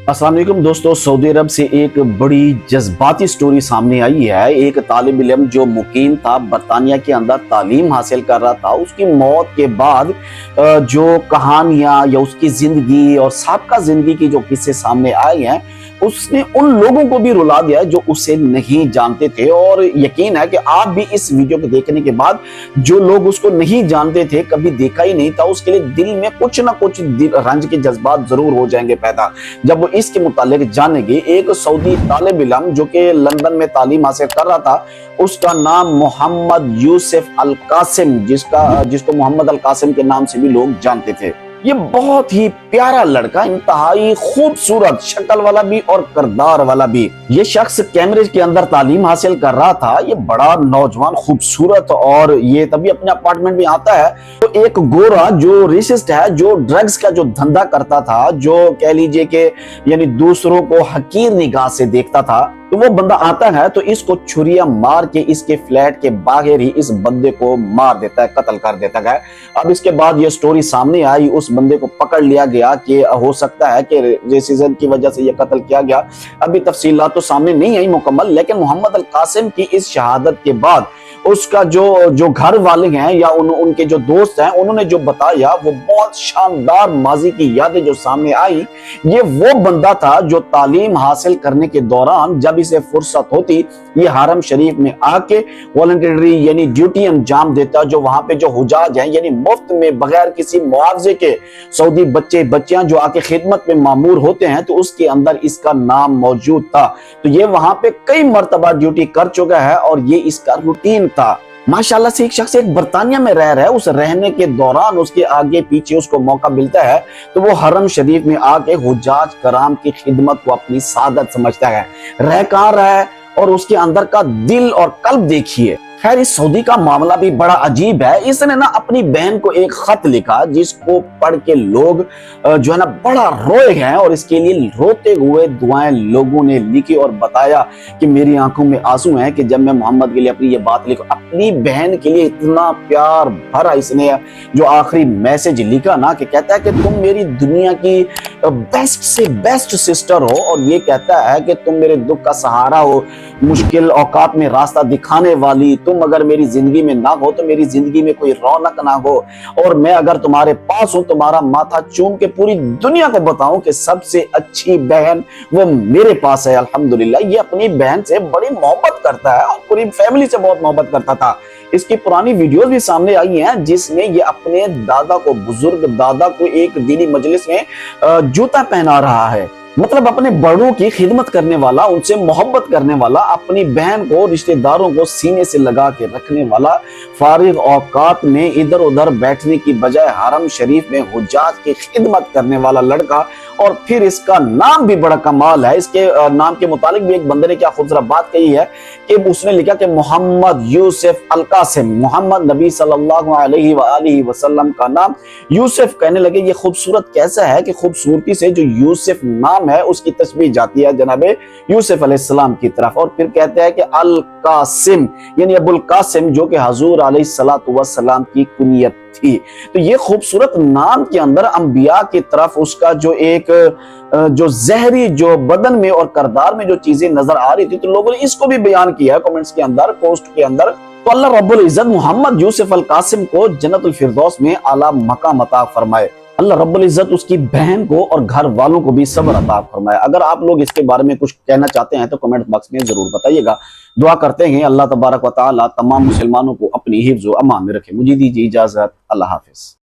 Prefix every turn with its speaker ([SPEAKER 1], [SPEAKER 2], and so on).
[SPEAKER 1] अस्सलाम वालेकुम दोस्तों, सऊदी अरब से एक बड़ी जज्बाती स्टोरी सामने आई है। एक तालिब इल्म जो मुकीम था बरतानिया के अंदर तालीम हासिल कर रहा था, उसकी मौत के बाद जो कहानियां या उसकी जिंदगी और साबका जिंदगी की जो किस्से सामने आए हैं, उसने उन लोगों को भी रुला दिया जो उसे नहीं जानते थे। और यकीन है कि आप भी इस वीडियो को देखने के बाद जो लोग उसको नहीं जानते थे, कभी देखा ही नहीं था, उसके लिए दिल में कुछ ना कुछ रंज के जज्बात जरूर हो जाएंगे पैदा जब वो इसके मुतालिक जानेंगे। एक सऊदी तालिब इल्म जो कि लंदन में तालीम हासिल कर रहा था, उसका नाम मोहम्मद यूसुफ अल कासिम, जिसको मोहम्मद अल कासिम के नाम से भी लोग जानते थे। ये बहुत ही प्यारा लड़का, इंतहाई खूबसूरत शक्ल वाला भी और किरदार वाला भी। ये शख्स कैम्ब्रिज के अंदर तालीम हासिल कर रहा था। ये बड़ा नौजवान, खूबसूरत, और ये तभी अपने अपार्टमेंट में आता है तो एक गोरा जो रेसिस्ट है, जो ड्रग्स का जो धंधा करता था, जो कह लीजिए कि यानी दूसरों को हकीर निगाह से देखता था, तो वो बंदा आता है तो इसको छुरिया मार के इसके फ्लैट के बाहर ही इस बंदे को मार देता है, कत्ल कर देता है। अब इसके बाद ये स्टोरी सामने आई, उस बंदे को पकड़ लिया गया कि हो सकता है कि रेसिज्म की वजह से ये कत्ल किया गया। अभी तफसीलात तो सामने नहीं आई मुकम्मल, लेकिन मोहम्मद अल कासिम की इस शहादत के बाद उसका जो घर वाले हैं या उनके जो दोस्त हैं, उन्होंने जो बताया वो बहुत शानदार माजी की यादें जो सामने आई। ये वो बंदा था जो तालीम हासिल करने के दौरान जब इसे फुर्सत होती, ये हरम शरीफ में आके वॉलंटरी यानी ड्यूटी अंजाम देता, जो वहां पे जो हुजाज हैं यानी मुफ्त में बगैर किसी मुआवजे के सऊदी बच्चियां जो आके खिदमत में मामूर होते हैं, तो उसके अंदर इसका नाम मौजूद था। तो ये वहां पे कई मर्तबा ड्यूटी कर चुका है और ये इसका रूटीन था। माशाल्लाह से एक शख्स एक बरतानिया में रह रहा है, उस रहने के दौरान उसके आगे पीछे उसको मौका मिलता है तो वो हरम शरीफ में आके हुज्जाज कराम की खिदमत को अपनी सादत समझता है। रह कहाँ रहा है और उसके अंदर का दिल और कल्ब देखिए। खैर, इस सऊदी का मामला भी बड़ा अजीब है। इसने ना अपनी बहन को एक खत लिखा जिसको पढ़ के लोग जो है ना बड़ा रोए हैं, और इसके लिए रोते हुए दुआएं लोगों ने लिखी और बताया कि मेरी आंखों में आंसू हैं कि जब मैं मोहम्मद के लिए अपनी ये बात लिखूं। अपनी बहन के लिए इतना प्यार भरा इसने जो आखिरी मैसेज लिखा ना, कि कहता है कि तुम मेरी दुनिया की बेस्ट से बेस्ट सिस्टर हो, और ये कहता है कि तुम मेरे दुख का सहारा हो, मुश्किल औकात में रास्ता दिखाने वाली। तुम अगर मेरी जिंदगी में ना हो तो मेरी जिंदगी में कोई रौनक ना हो, और मैं अगर तुम्हारे पास हूं तुम्हारा माथा चूम के पूरी दुनिया को बताऊं कि सबसे अच्छी बहन वो मेरे पास है। अल्हम्दुलिल्लाह, ये अपनी बहन से बड़ी मोहब्बत करता है और पूरी फैमिली से बहुत मोहब्बत करता था। इसकी पुरानी वीडियोस भी सामने आई हैं जिसमें ये अपने दादा को, बुजुर्ग दादा को एक दीनी मजलिस में जूता पहना रहा है। मतलब अपने बड़ों की खिदमत करने वाला, उनसे मोहब्बत करने वाला, अपनी बहन को, रिश्तेदारों को सीने से लगा के रखने वाला, फारिग औकात में इधर उधर बैठने की बजाय हरम शरीफ में हुज्जाज की खिदमत करने वाला लड़का। और फिर इसका नाम भी बड़ा कमाल है। इसके नाम के मुतालिक भी एक बंदे ने क्या खूबसूरत बात कही है कि उसने लिखा कि मोहम्मद यूसुफ अल कासिम, मोहम्मद नबी सल्लल्लाहु अलैहि वसल्लम का नाम यूसुफ कहने लगे। ये खूबसूरत कैसा है कि खूबसूरती से जो यूसुफ नाम है उसकी तस्बीह जाती है जनाबे यूसुफ अलैहिस्सलाम की तरफ। और फिर कहते हैं कि अल कासिम यानी अबुल कासिम, जो कि हजूर अलैहिस्सलातु वस्सलाम की कुनियत थी। तो ये खूबसूरत नाम के अंदर अंबिया की तरफ उसका जो एक जो जहरी जो बदन में और किरदार में जो चीजें नजर आ रही थी, तो लोगों ने इसको भी बयान किया है कमेंट्स के अंदर, पोस्ट के अंदर। तो अल्लाह रब्बुल इज्जत मोहम्मद यूसुफ अल कासिम को जन्नतुल फिरदौस में आला मकाम अता फरमाए। अल्लाह रब्बुल इज्जत उसकी बहन को और घर वालों को भी सब्र अता फरमाए। अगर आप लोग इसके बारे में कुछ कहना चाहते हैं तो कमेंट बॉक्स में जरूर बताइएगा। दुआ करते हैं अल्लाह तबारक व तआला तमाम मुसलमानों को अपनी हिफ्ज़ व अमान में रखे। मुझे दीजिए इजाजत। अल्लाह हाफिज।